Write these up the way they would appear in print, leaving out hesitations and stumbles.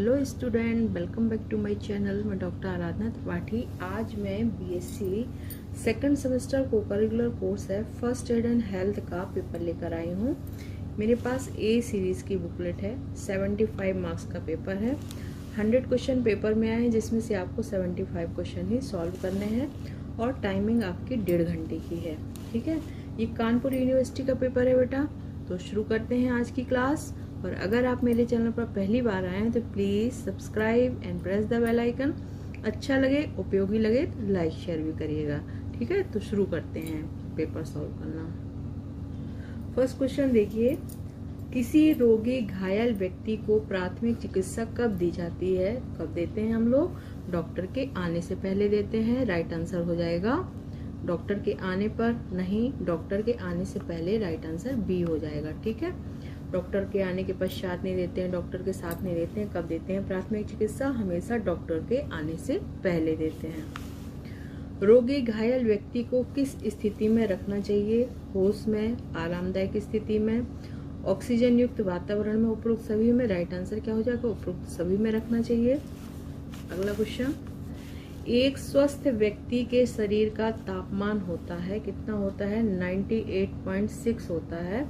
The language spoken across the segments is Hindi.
Hello student, welcome back to my channel. मैं डॉक्टर आराधना त्रिपाठी। आज मैं बीएससी सेकंड सेमेस्टर को करिकुलर कोर्स है फर्स्ट एड एंड हेल्थ का पेपर लेकर आई हूँ। मेरे पास ए सीरीज़ की बुकलेट है। 75 मार्क्स का पेपर है। 100 क्वेश्चन पेपर में आए हैं, जिसमें से आपको 75 क्वेश्चन ही सॉल्व करने हैं और टाइमिंग आपकी 1.5 घंटे की है। ठीक है, ये कानपुर यूनिवर्सिटी का पेपर है बेटा। तो शुरू करते हैं आज की क्लास। और अगर आप मेरे चैनल पर पहली बार आए हैं तो please subscribe and press the bell icon. अच्छा लगे, उपयोगी लगे तो लाइक शेयर भी करिएगा। ठीक है, तो शुरू करते हैं पेपर सॉल्व करना। फर्स्ट क्वेश्चन देखिए, किसी रोगी घायल व्यक्ति को प्राथमिक चिकित्सा कब दी जाती है? कब देते हैं हम लोग? डॉक्टर के आने से पहले देते हैं। राइट आंसर हो जाएगा डॉक्टर के आने पर नहीं, डॉक्टर के आने से पहले। राइट आंसर बी हो जाएगा। ठीक है, डॉक्टर के आने के पश्चात नहीं देते हैं, डॉक्टर के साथ नहीं देते हैं। कब देते हैं प्राथमिक चिकित्सा? हमेशा डॉक्टर के आने से पहले देते हैं। रोगी घायल व्यक्ति को किस स्थिति में रखना चाहिए? होश में, आरामदायक स्थिति में, ऑक्सीजन युक्त वातावरण में, उपरोक्त सभी में। राइट आंसर क्या हो जाएगा? उपरोक्त सभी में रखना चाहिए। अगला क्वेश्चन, एक स्वस्थ व्यक्ति के शरीर का तापमान होता है, कितना होता है? 98.6 होता है।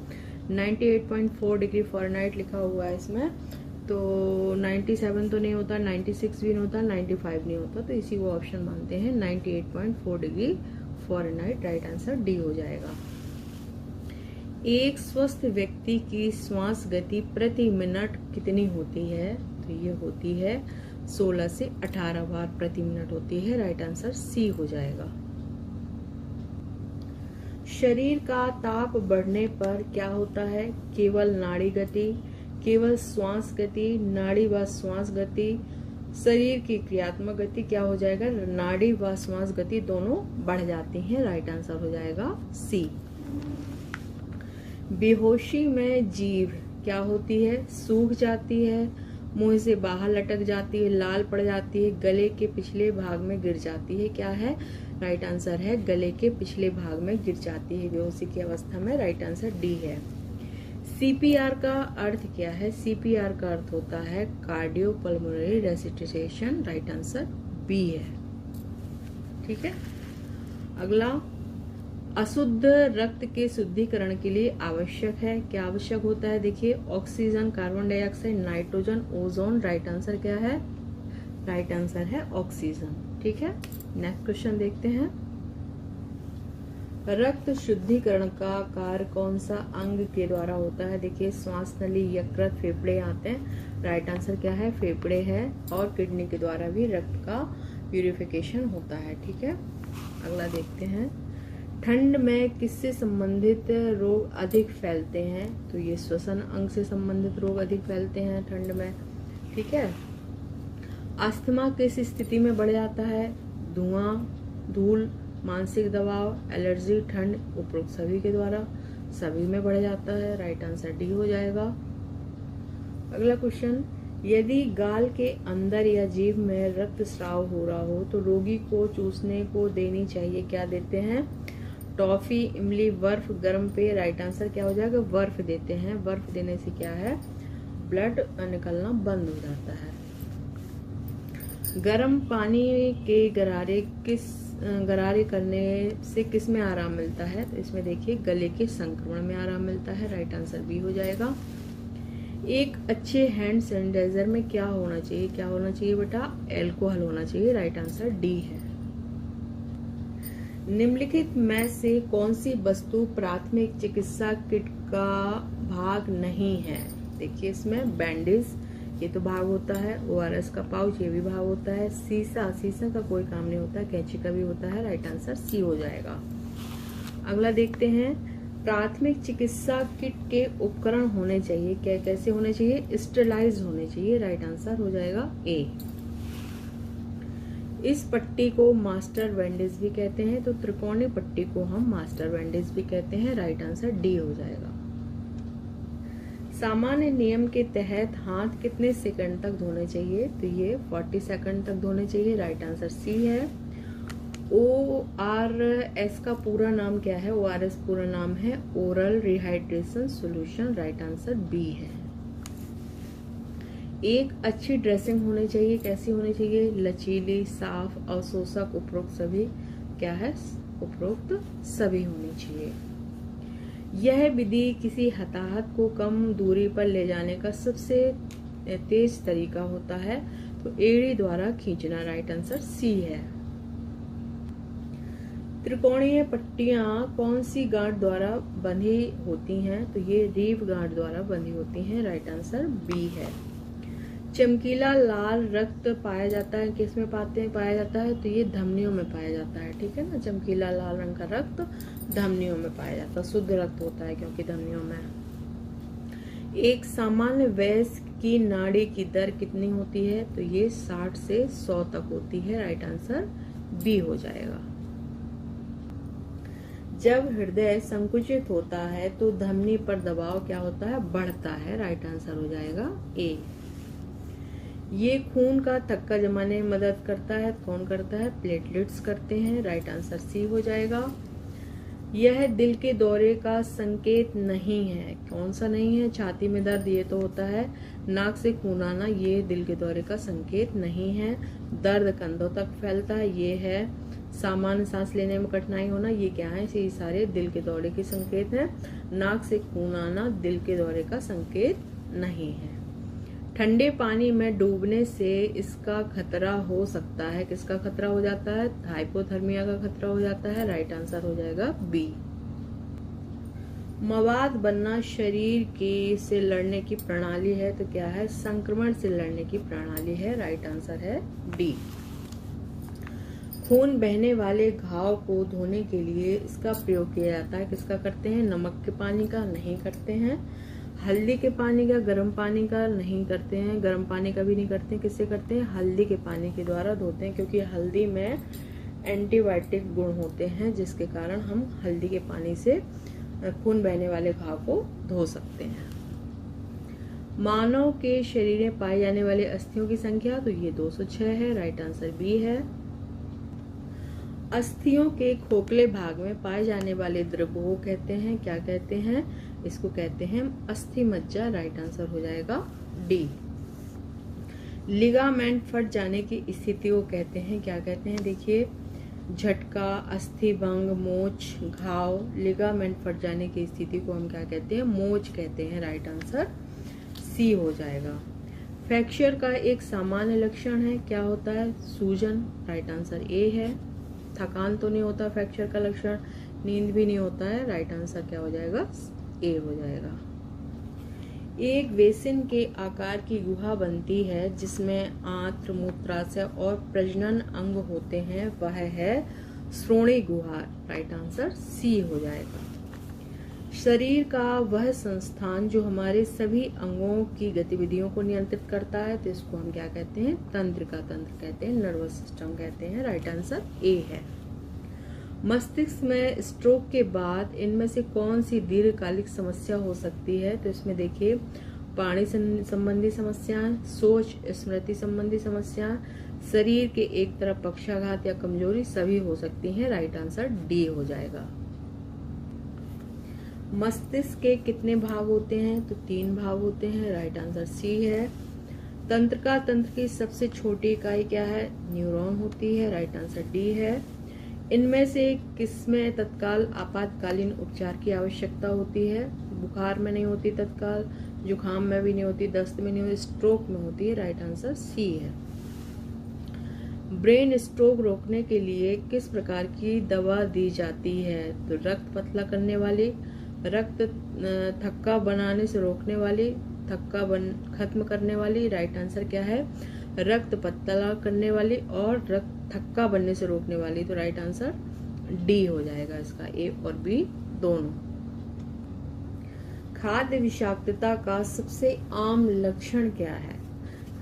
98.4 डिग्री फ़ारेनहाइट लिखा हुआ है इसमें, तो 97 तो नहीं होता, 96 भी नहीं होता, 95 नहीं होता, तो इसी को ऑप्शन मानते हैं। 98.4 degree Fahrenheit. Right answer D हो जाएगा। एक स्वस्थ व्यक्ति की श्वास गति प्रति मिनट कितनी होती है? तो ये होती है 16 से 18 बार प्रति मिनट होती है। राइट आंसर सी हो जाएगा। शरीर का ताप बढ़ने पर क्या होता है? केवल नाड़ी गति, केवल श्वास गति, नाड़ी व श्वास गति, शरीर की क्रियात्मक गति। क्या हो जाएगा? नाड़ी व श्वास गति दोनों बढ़ जाती हैं। राइट आंसर हो जाएगा सी। बेहोशी में जीभ क्या होती है? सूख जाती है, मुंह से बाहर लटक जाती है, लाल पड़ जाती है, गले के पिछले भाग में गिर जाती है। क्या है? राइट आंसर है गले के पिछले भाग में गिर जाती है बेहोशी की अवस्था में। राइट आंसर डी है। सीपीआर का अर्थ क्या है? सीपीआर का अर्थ होता है cardiopulmonary resuscitation. Right answer B है। ठीक है, अगला, अशुद्ध रक्त के शुद्धिकरण के लिए आवश्यक है। क्या आवश्यक होता है? देखिए, oxygen, carbon dioxide, nitrogen, ozone. Right answer क्या है? राइट आंसर है ऑक्सीजन। ठीक है, नेक्स्ट क्वेश्चन देखते हैं। रक्त शुद्धिकरण का कार्य कौन सा अंग के द्वारा होता है? देखिए, श्वास नली, यकृत, फेफड़े आते हैं। राइट आंसर क्या है? फेफड़े है। और किडनी के द्वारा भी रक्त का प्यूरिफिकेशन होता है। ठीक है, अगला देखते हैं। ठंड में किससे संबंधित रोग अधिक फैलते हैं? तो ये श्वसन अंग से संबंधित रोग अधिक फैलते हैं ठंड में। ठीक है, अस्थमा किस स्थिति में बढ़ जाता है? धुआं, धूल, मानसिक दबाव, एलर्जी, ठंड। उपरोक्त सभी के द्वारा सभी में बढ़ जाता है। राइट आंसर डी हो जाएगा। अगला क्वेश्चन, यदि गाल के अंदर या जीभ में रक्तस्राव हो रहा हो तो रोगी को चूसने को देनी चाहिए। क्या देते हैं? टॉफी, इमली, बर्फ, गर्म पेय। राइट आंसर क्या हो जाएगा? बर्फ देते हैं। बर्फ देने से क्या है? ब्लड निकलना बंद हो जाता है। गर्म पानी के गरारे करने से किस में आराम मिलता है? तो इसमें देखिए, गले के संक्रमण में आराम मिलता है। राइट आंसर बी हो जाएगा। एक अच्छे हैंड सैनिटाइजर में क्या होना चाहिए? क्या होना चाहिए बेटा? एल्कोहल होना चाहिए। राइट आंसर डी है। निम्नलिखित में से कौन सी वस्तु प्राथमिक चिकित्सा किट का भाग नहीं है? देखिए, इसमें बैंडेज ये तो भाग होता है, ओआरएस का पाउच ये भी भाग होता है, शीशा का कोई काम नहीं होता, कैंची का भी होता है। राइट आंसर सी हो जाएगा। अगला देखते हैं, प्राथमिक चिकित्सा किट के उपकरण होने चाहिए। क्या कैसे होने चाहिए? स्टेलाइज होने चाहिए। राइट आंसर हो जाएगा ए। इस पट्टी को मास्टर बैंडेज भी कहते हैं, तो त्रिकोणीय पट्टी को हम मास्टर बैंडेज भी कहते हैं। राइट आंसर डी हो जाएगा। सामान्य नियम के तहत हाथ कितने सेकंड तक धोने चाहिए? तो ये 40 सेकंड तक धोने चाहिए। राइट आंसर सी है। ORS का पूरा नाम क्या है? ORS पूरा नाम है oral rehydration solution. Right answer B है। एक अच्छी ड्रेसिंग होनी चाहिए। कैसी होनी चाहिए? लचीली, साफ, अवशोषक, उपरोक्त सभी क्या है? उपरोक्त सभी होनी चाहिए। यह विधि किसी हताहत को कम दूरी पर ले जाने का सबसे तेज तरीका होता है। तो एड़ी द्वारा खींचना, राइट आंसर सी है। त्रिकोणीय पट्टियां कौन सी गांठ द्वारा बंधी होती हैं? तो ये रीव गांठ द्वारा बंधी होती हैं, राइट आंसर बी है। चमकीला लाल रक्त पाया जाता है, किस में पाया जाता है? तो ये धमनियों में पाया जाता है, ठीक है ना। चमकीला लाल रंग का रक्त धमनियों में पाया जाता है, शुद्ध रक्त होता है क्योंकि धमनियों में। एक सामान्य वयस्क की नाड़ी की दर कितनी होती है? तो ये 60 से 100 तक होती है, राइट आंसर बी हो जाएगा। जब हृदय संकुचित होता है तो धमनी पर दबाव क्या होता है? बढ़ता है, राइट आंसर हो जाएगा ए। ये खून का थक्का जमाने में मदद करता है, कौन करता है? प्लेटलेट्स करते हैं, राइट आंसर सी हो जाएगा। यह दिल के दौरे का संकेत नहीं है, कौन सा नहीं है? छाती में दर्द ये तो होता है, नाक से खून आना ये दिल के दौरे का संकेत नहीं है। दर्द कंधों तक फैलता है ये है। सामान्य सांस लेने में कठिनाई होना ये क्या है? ये सारे दिल के दौरे के संकेत हैं। नाक से खून आना दिल के दौरे का संकेत नहीं है। ठंडे पानी में डूबने से इसका खतरा हो सकता है, किसका खतरा हो जाता है? हाइपोथर्मिया का खतरा हो जाता है, राइट आंसर हो जाएगा बी। मवाद बनना शरीर की से लड़ने की प्रणाली है, तो क्या है? संक्रमण से लड़ने की प्रणाली है, राइट आंसर है डी। खून बहने वाले घाव को धोने के लिए इसका प्रयोग किया जाता है, किसका करते हैं? नमक के पानी का नहीं करते हैं। हल्दी के पानी का, गर्म पानी का नहीं करते हैं। गर्म पानी का भी नहीं करते हैं, किससे करते हैं? हल्दी के पानी के द्वारा धोते हैं, क्योंकि हल्दी में एंटीबायोटिक गुण होते हैं, जिसके कारण हम हल्दी के पानी से खून बहने वाले घाव को धो सकते हैं। मानव के शरीर में पाए जाने वाले अस्थियों की संख्या, तो ये 206 है, राइट आंसर बी है। अस्थियों के खोखले भाग में पाए जाने वाले द्रव को कहते हैं, क्या कहते हैं? इसको कहते हैं अस्थि मज्जा, राइट आंसर हो जाएगा डी। लिगामेंट फट जाने की स्थिति को कहते हैं, क्या कहते हैं? देखिए, झटका, अस्थि भंग, मोच, घाव। लिगामेंट फट जाने की स्थिति को हम क्या कहते हैं? मोच कहते हैं, राइट आंसर सी हो जाएगा। फ्रैक्चर का एक सामान्य लक्षण है, क्या होता है? सूजन, राइट आंसर ए है। थकान तो नहीं होता फ्रैक्चर का लक्षण, नींद भी नहीं होता है, राइट आंसर क्या हो जाएगा? ए हो जाएगा। एक बेसिन के आकार की गुहा बनती है जिसमें आंत्र, मूत्राशय और प्रजनन अंग होते हैं, वह है श्रोणि गुहा, राइट आंसर सी हो जाएगा। शरीर का वह संस्थान जो हमारे सभी अंगों की गतिविधियों को नियंत्रित करता है, तो इसको हम क्या कहते हैं? तंत्रिका तंत्र कहते हैं, नर्वस सिस्टम कहते हैं, राइट आंसर ए है। मस्तिष्क में स्ट्रोक के बाद इनमें से कौन सी दीर्घकालिक समस्या हो सकती है? तो इसमें देखिए, पानी संबंधी समस्याएं, सोच स्मृति संबंधी समस्या, शरीर के एक तरफ पक्षाघात या कमजोरी सभी हो सकती हैं, राइट आंसर डी हो जाएगा। मस्तिष्क के कितने भाग होते हैं? तो 3 भाग होते हैं, राइट आंसर सी है। तंत्रिका तंत्र की सबसे छोटी इकाई क्या है? न्यूरॉन होती है, राइट आंसर डी है। इनमें से किसमें तत्काल आपातकालीन उपचार की आवश्यकता होती है? बुखार में नहीं होती तत्काल, जुकाम में भी नहीं होती, दस्त में नहीं होती, स्ट्रोक में होती है, राइट आंसर सी है। ब्रेन स्ट्रोक रोकने के लिए किस प्रकार की दवा दी जाती है? तो रक्त पतला करने वाली, रक्त थक्का बनाने से रोकने वाली, खत्म करने वाली, राइट आंसर क्या है? रक्त पतला करने वाली और रक्त थक्का बनने से रोकने वाली, तो राइट आंसर डी हो जाएगा इसका, ए और बी दोनों। खाद्य विषाक्तता का सबसे आम लक्षण क्या है?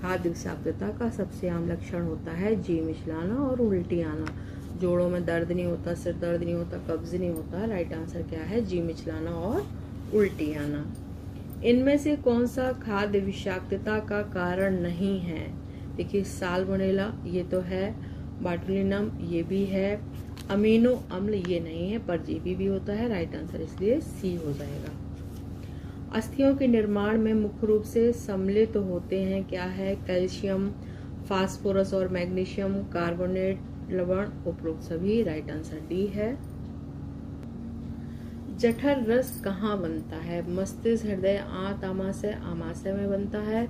खाद्य विषाक्तता का सबसे आम लक्षण होता है जी मिचलाना और उल्टी आना। जोड़ों में दर्द नहीं होता, सिर दर्द नहीं होता, कब्ज नहीं होता, राइट आंसर क्या है? जी मिचलाना और उल्टी आना। इनमें से कौन सा खाद्य विषाक्तता का कारण नहीं है? देखिए, साल्मोनेला ये तो है, बाटुलिनम ये भी है, अमीनो अम्ल ये नहीं है, परजीवी भी होता है, राइट आंसर इसलिए सी हो जाएगा। अस्थियों के निर्माण में मुख्य रूप से सम्मिलित होते हैं क्या है, कैल्शियम, फास्फोरस और मैग्नीशियम कार्बोनेट लवण, उपरोक्त सभी। राइट आंसर डी है। जठर रस कहाँ बनता है? मस्तिष्क, हृदय, आंत, आमाशय। आमाशय में बनता है।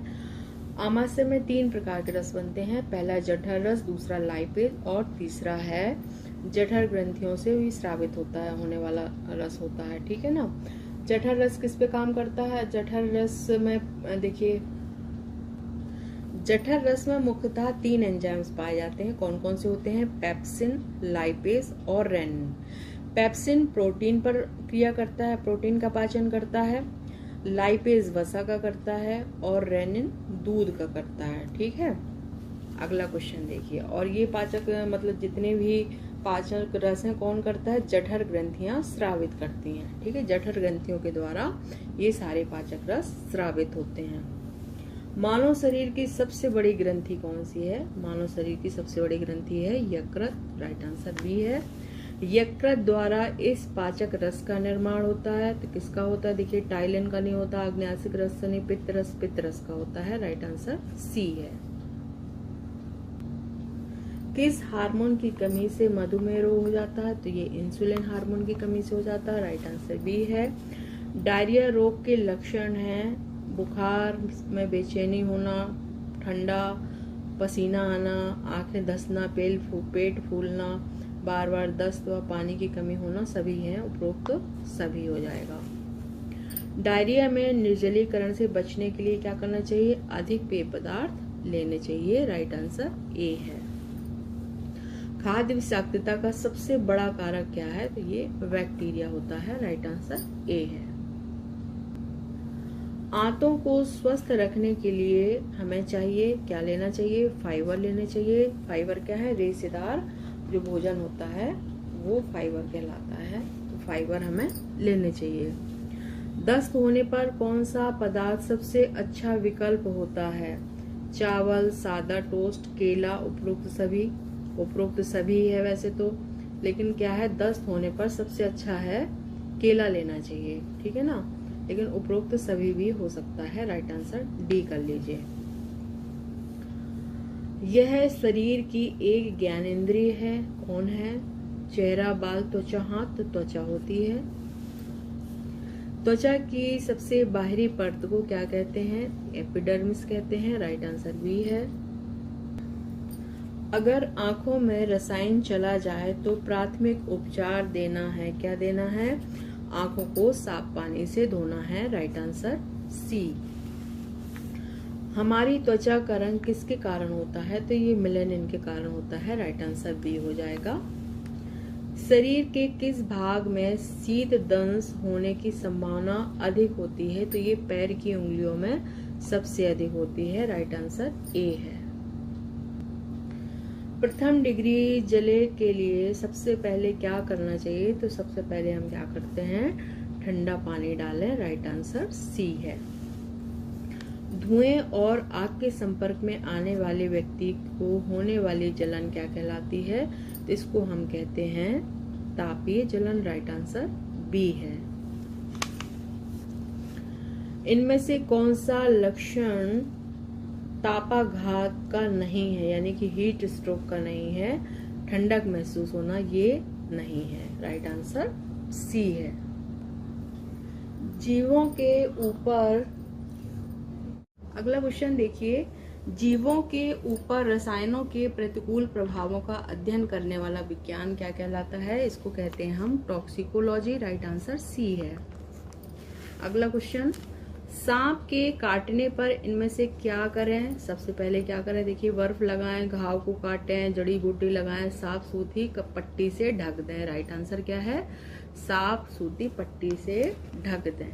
आमाशय में 3 प्रकार के रस बनते हैं। पहला जठर रस, दूसरा लाइपेज और तीसरा है जठर ग्रंथियों से भी स्रावित होने वाला रस होता है। ठीक है ना। जठर रस किस पे काम करता है? जठर रस में देखिए, जठर रस में मुख्यतः 3 एंजाइम्स पाए जाते हैं। कौन कौन से होते हैं? पेप्सिन, लाइपेज और रेनिन। पेप्सिन प्रोटीन पर क्रिया करता है, प्रोटीन का पाचन करता है। लाइपेज वसा का करता है और रेनिन दूध का करता है। ठीक है। अगला क्वेश्चन देखिए, और ये पाचक मतलब जितने भी पाचक रस हैं कौन करता है? जठर ग्रंथियां स्रावित करती हैं। ठीक है। जठर ग्रंथियों के द्वारा ये सारे पाचक रस स्रावित होते हैं। मानव शरीर की सबसे बड़ी ग्रंथि कौन सी है? मानव शरीर की सबसे बड़ी ग्रंथि है यकृत। राइट आंसर बी है। यकृत द्वारा इस पाचक रस का निर्माण होता है। तो किसका होता है? देखिए, टाइलिन का नहीं होता, आग्नेयासिक रस से नहीं, पित्त रस का होता है। राइट आंसर सी है। किस हार्मोन की कमी से मधुमेह रोग हो जाता है? तो ये इंसुलिन हार्मोन की कमी से हो जाता है। राइट आंसर बी है। डायरिया रोग के लक्षण हैं बुखार में बेचैनी होना, ठंडा, पसीना आना, आंखें धंसना, पेट फूलना, बार बार दस्त व पानी की कमी होना, सभी हैं। उपरोक्त सभी हो जाएगा। डायरिया में निर्जलीकरण से बचने के लिए क्या करना चाहिए? अधिक पेय पदार्थ लेने चाहिए। राइट आंसर ए है। खाद्य विषाक्तता का सबसे बड़ा कारक क्या है? तो ये बैक्टीरिया होता है। राइट आंसर ए है। आंतों को स्वस्थ रखने के लिए हमें चाहिए क्या लेना चाहिए? फाइबर लेने चाहिए। फाइबर क्या है? रेशेदार जो भोजन होता है वो फाइबर कहलाता है। तो फाइबर हमें लेने चाहिए। दस्त होने पर कौन सा पदार्थ सबसे अच्छा विकल्प होता है? चावल, सादा टोस्ट, केला, उपरोक्त सभी। उपरोक्त सभी है वैसे तो, लेकिन क्या है, दस्त होने पर सबसे अच्छा है केला लेना चाहिए। ठीक है ना। लेकिन उपरोक्त सभी भी हो सकता है। राइट आंसर डी कर लीजिए। यह शरीर की एक ज्ञानेंद्रिय है। कौन है? चेहरा, बाल, त्वचा, हाथ। तो त्वचा होती है। त्वचा की सबसे बाहरी परत को क्या कहते हैं? एपिडर्मिस कहते हैं। राइट आंसर बी है। अगर आंखों में रसायन चला जाए तो प्राथमिक उपचार देना है। क्या देना है? आंखों को साफ पानी से धोना है। Right answer C. हमारी त्वचा का रंग किसके कारण होता है? तो ये मेलानिन के कारण होता है। राइट आंसर बी हो जाएगा। शरीर के किस भाग में शीत दंश होने की संभावना अधिक होती है? तो ये पैर की उंगलियों में सबसे अधिक होती है। राइट आंसर ए है। प्रथम डिग्री जले के लिए सबसे पहले क्या करना चाहिए? तो सबसे पहले हम क्या करते हैं? ठंडा पानी डालें। राइट आंसर सी है। धुएं और आग के संपर्क में आने वाले व्यक्ति को होने वाली जलन क्या कहलाती है? तो इसको हम कहते हैं तापीय जलन। राइट आंसर बी है। इनमें से कौन सा लक्षण तापाघात का नहीं है, यानी कि हीट स्ट्रोक का नहीं है? ठंडक महसूस होना ये नहीं है। राइट आंसर सी है। जीवों के ऊपर, अगला क्वेश्चन देखिए, जीवों के ऊपर रसायनों के प्रतिकूल प्रभावों का अध्ययन करने वाला विज्ञान क्या कहलाता है? इसको कहते हैं हम टॉक्सिकोलॉजी। राइट आंसर सी है। अगला क्वेश्चन, सांप के काटने पर इनमें से क्या करें? सबसे पहले क्या करें? देखिए, बर्फ लगाएं, घाव को काटें, जड़ी बूटी लगाएं, साफ सूती पट्टी से ढक दें। राइट आंसर क्या है? साफ सूती पट्टी से ढक दें।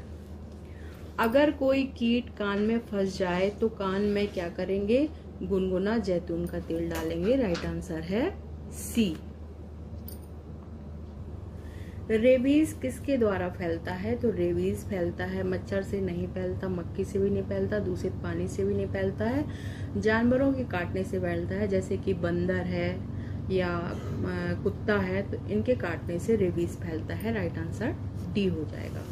अगर कोई कीट कान में फंस जाए तो कान में क्या करेंगे? गुनगुना जैतून का तेल डालेंगे। राइट आंसर है सी। रेबीज किसके द्वारा फैलता है? तो रेबीज फैलता है, मच्छर से नहीं फैलता, मक्खी से भी नहीं फैलता, दूषित पानी से भी नहीं फैलता है, जानवरों के काटने से फैलता है, जैसे कि बंदर है या कुत्ता है, तो इनके काटने से रेबीज फैलता है। राइट आंसर डी हो जाएगा।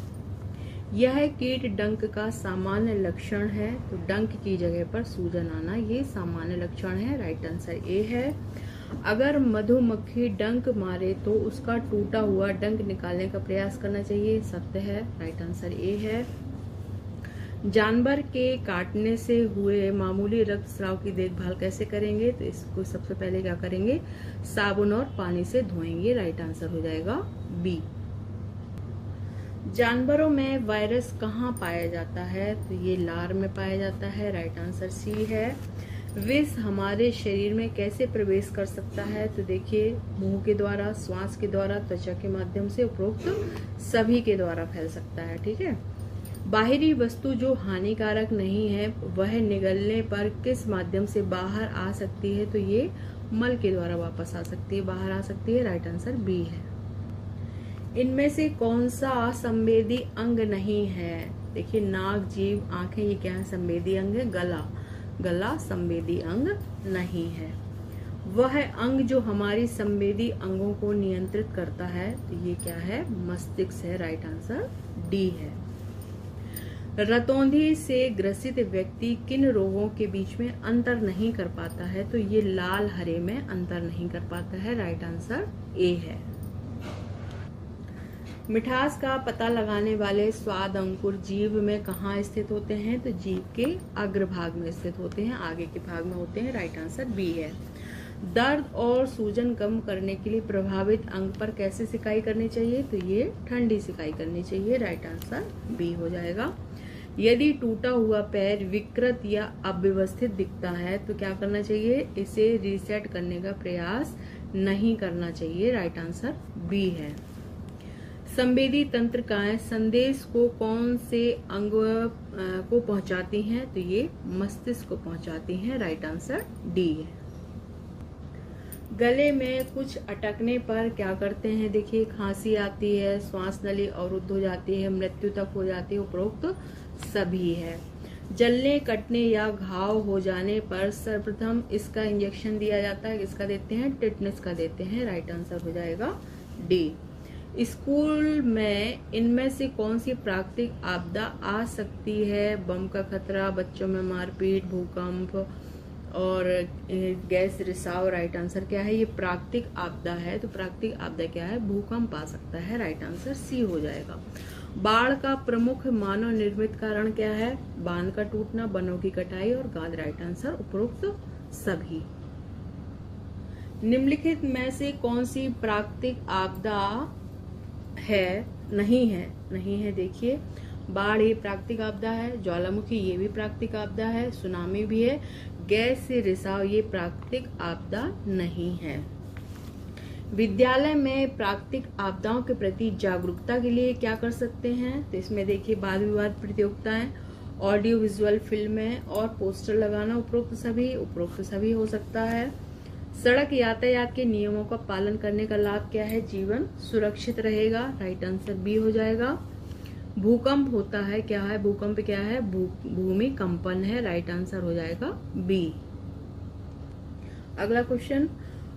यह कीट डंक का सामान्य लक्षण है, तो डंक की जगह पर सूजन आना ये सामान्य लक्षण है। राइट आंसर ए है। अगर मधुमक्खी डंक मारे तो उसका टूटा हुआ डंक निकालने का प्रयास करना चाहिए, सत्य है। राइट आंसर ए है। जानवर के काटने से हुए मामूली रक्तस्राव की देखभाल कैसे करेंगे, तो इसको सबसे पहले क्या करेंगे, साबुन और पानी से धोएंगे। राइट आंसर हो जाएगा बी। जानवरों में वायरस कहाँ पाया जाता है, तो ये लार में पाया जाता है। राइट आंसर सी है। विष हमारे शरीर में कैसे प्रवेश कर सकता है, तो देखिए मुंह के द्वारा, श्वास के द्वारा, त्वचा के माध्यम से, उपरोक्त सभी के द्वारा फैल सकता है। ठीक है। बाहरी वस्तु जो हानिकारक नहीं है वह निगलने पर किस माध्यम से बाहर आ सकती है, तो ये मल के द्वारा वापस आ सकती है, बाहर आ सकती है। राइट आंसर बी है। इनमें से कौन सा संवेदी अंग नहीं है, देखिए नाक, जीभ, आंखें, ये क्या है, संवेदी अंग है। गला संवेदी अंग नहीं है। वह अंग जो हमारी संवेदी अंगों को नियंत्रित करता है, तो ये क्या है, मस्तिष्क है। राइट आंसर डी है। रतौंधी से ग्रसित व्यक्ति किन रोगों के बीच में अंतर नहीं कर पाता है, तो ये लाल हरे में अंतर नहीं कर पाता है। राइट आंसर ए है। मिठास का पता लगाने वाले स्वाद अंकुर जीभ में कहाँ स्थित होते हैं, तो जीभ के अग्रभाग में स्थित होते हैं, आगे के भाग में होते हैं। राइट आंसर बी है। दर्द और सूजन कम करने के लिए प्रभावित अंग पर कैसे सिकाई करनी चाहिए, तो ये ठंडी सिकाई करनी चाहिए। राइट आंसर बी हो जाएगा। यदि टूटा हुआ पैर विकृत या अव्यवस्थित दिखता है तो क्या करना चाहिए, इसे रीसेट करने का प्रयास नहीं करना चाहिए। राइट आंसर बी है। संवेदी तंत्रिकाएं संदेश को कौन से अंग को पहुंचाती हैं, तो ये मस्तिष्क को पहुंचाती हैं। राइट आंसर डी है। गले में कुछ अटकने पर क्या करते हैं, देखिए खांसी आती है, श्वास नली अवरुद्ध हो जाती है, मृत्यु तक हो जाती है, उपरोक्त सभी है। जलने, कटने या घाव हो जाने पर सर्वप्रथम इसका इंजेक्शन दिया जाता है, इसका देते हैं, टिटनेस का देते हैं। राइट आंसर हो जाएगा डी। स्कूल में इनमें से कौन सी प्राकृतिक आपदा आ सकती है, बम का खतरा, बच्चों में मारपीट, भूकंप और गैस रिसाव। राइट आंसर क्या है, ये प्राकृतिक आपदा है, तो प्राकृतिक आपदा क्या है, भूकंप आ सकता है। राइट आंसर सी हो जाएगा। बाढ़ का प्रमुख मानव निर्मित कारण क्या है, बांध का टूटना, वनों की कटाई और गाद। राइट आंसर उपरोक्त सभी। निम्नलिखित में से कौन सी प्राकृतिक आपदा है, नहीं है, देखिए बाढ़ ये प्राकृतिक आपदा है, ज्वालामुखी ये भी प्राकृतिक आपदा है, सुनामी भी है, गैस से रिसाव ये प्राकृतिक आपदा नहीं है। विद्यालय में प्राकृतिक आपदाओं के प्रति जागरूकता के लिए क्या कर सकते हैं, तो इसमें देखिए वाद विवाद प्रतियोगिताएं, ऑडियो विजुअल फिल्में और पोस्टर लगाना, उपरोक्त सभी हो सकता है। सड़क यातायात के नियमों का पालन करने का लाभ क्या है, जीवन सुरक्षित रहेगा। राइट आंसर बी हो जाएगा। भूकंप होता है, क्या है, भूकंप क्या है, भूमि कंपन है। राइट आंसर हो जाएगा बी। अगला क्वेश्चन,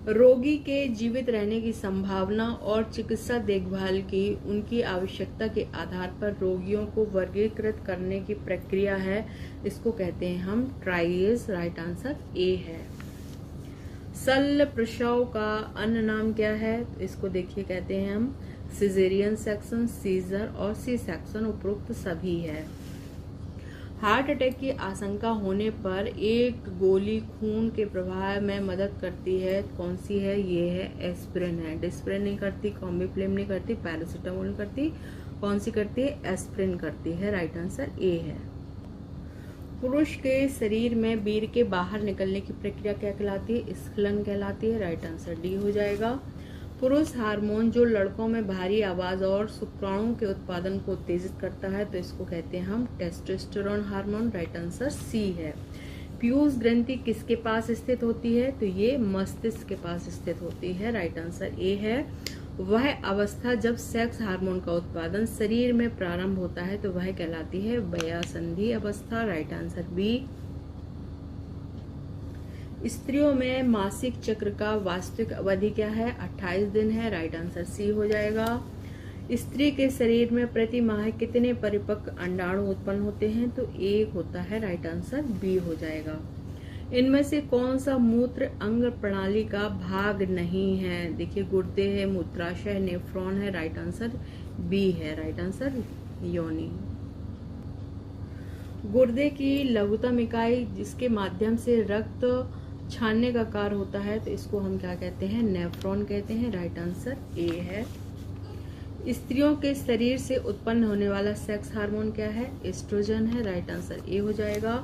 रोगी के जीवित रहने की संभावना और चिकित्सा देखभाल की उनकी आवश्यकता के आधार पर रोगियों को वर्गीकृत करने की प्रक्रिया है, इसको कहते हैं हम ट्राइएज। राइट आंसर ए है। शल्य प्रसव का अन्य नाम क्या है, तो इसको देखिए कहते हैं हम सिजेरियन सेक्शन, सीजर और सी सेक्शन, उपरोक्त सभी है। हार्ट अटैक की आशंका होने पर एक गोली खून के प्रवाह में मदद करती है, कौन सी है, ये है एस्पिरिन है। डिस्प्रिन नहीं करती, कॉम्बिफ्लेम नहीं करती, पैरासिटामोल नहीं करती, कौन सी करती है, एस्पिरिन करती है। राइट आंसर ए है। पुरुष के शरीर में वीर्य के बाहर निकलने की प्रक्रिया क्या कहलाती है, स्खलन कहलाती है। राइट आंसर डी हो जाएगा। पुरुष हार्मोन जो लड़कों में भारी आवाज और शुक्राणु के उत्पादन को उत्तेजित करता है, तो इसको कहते हैं हम testosterone hormone. Right answer C है। पीयूष ग्रंथि किसके पास स्थित होती है, तो ये मस्तिष्क के पास स्थित होती है। राइट आंसर ए है। वह अवस्था जब सेक्स हार्मोन का उत्पादन शरीर में प्रारंभ होता है तो वह कहलाती है वयासंधि अवस्था। Right answer B. स्त्रियों में मासिक चक्र का वास्तविक अवधि क्या है, 28 दिन है। राइट आंसर सी हो जाएगा। स्त्री के शरीर में प्रति माह कितने परिपक्व अंडाणु उत्पन्न होते हैं? तो 1 होता है, राइट आंसर बी हो जाएगा। इनमें से कौन सा मूत्र अंग प्रणाली का भाग नहीं है? देखिए गुर्दे है, मूत्राशय, नेफ्रॉन है, राइट आंसर बी है, राइट आंसर योनि। गुर्दे की लघुतम इकाई जिसके माध्यम से रक्त छानने का कार्य होता है, तो इसको हम क्या कहते हैं? नेफ्रॉन कहते हैं, राइट आंसर ए है। स्त्रियों के शरीर से उत्पन्न होने वाला सेक्स हार्मोन क्या है? एस्ट्रोजन है, राइट आंसर ए हो जाएगा।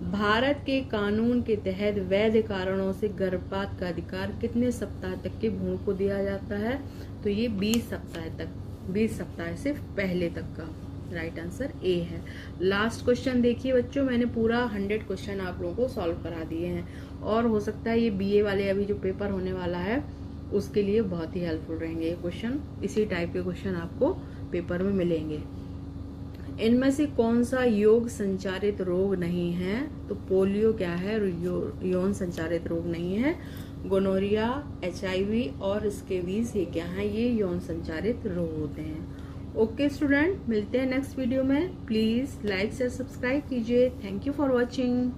भारत के कानून के तहत वैध कारणों से गर्भपात का अधिकार कितने सप्ताह तक के भ्रूण को दिया जाता है? तो ये 20 सप्ताह तक, 20 सप्ताह से पहले तक का, राइट आंसर ए है। लास्ट क्वेश्चन देखिए बच्चों, मैंने पूरा 100 क्वेश्चन आप लोगों को सॉल्व करा दिए हैं और हो सकता है ये बीए वाले अभी जो पेपर होने वाला है उसके लिए बहुत ही हेल्पफुल रहेंगे ये क्वेश्चन। इसी टाइप के क्वेश्चन आपको पेपर में मिलेंगे। इनमें से कौन सा योग संचारित रोग नहीं है? तो पोलियो क्या है? यौन संचारित रोग नहीं है। गोनोरिया, HIV और स्केबीज ये क्या है? ये यौन संचारित रोग होते हैं। ओके स्टूडेंट, मिलते हैं नेक्स्ट वीडियो में। प्लीज लाइक शेयर सब्सक्राइब कीजिए। Thank you for watching.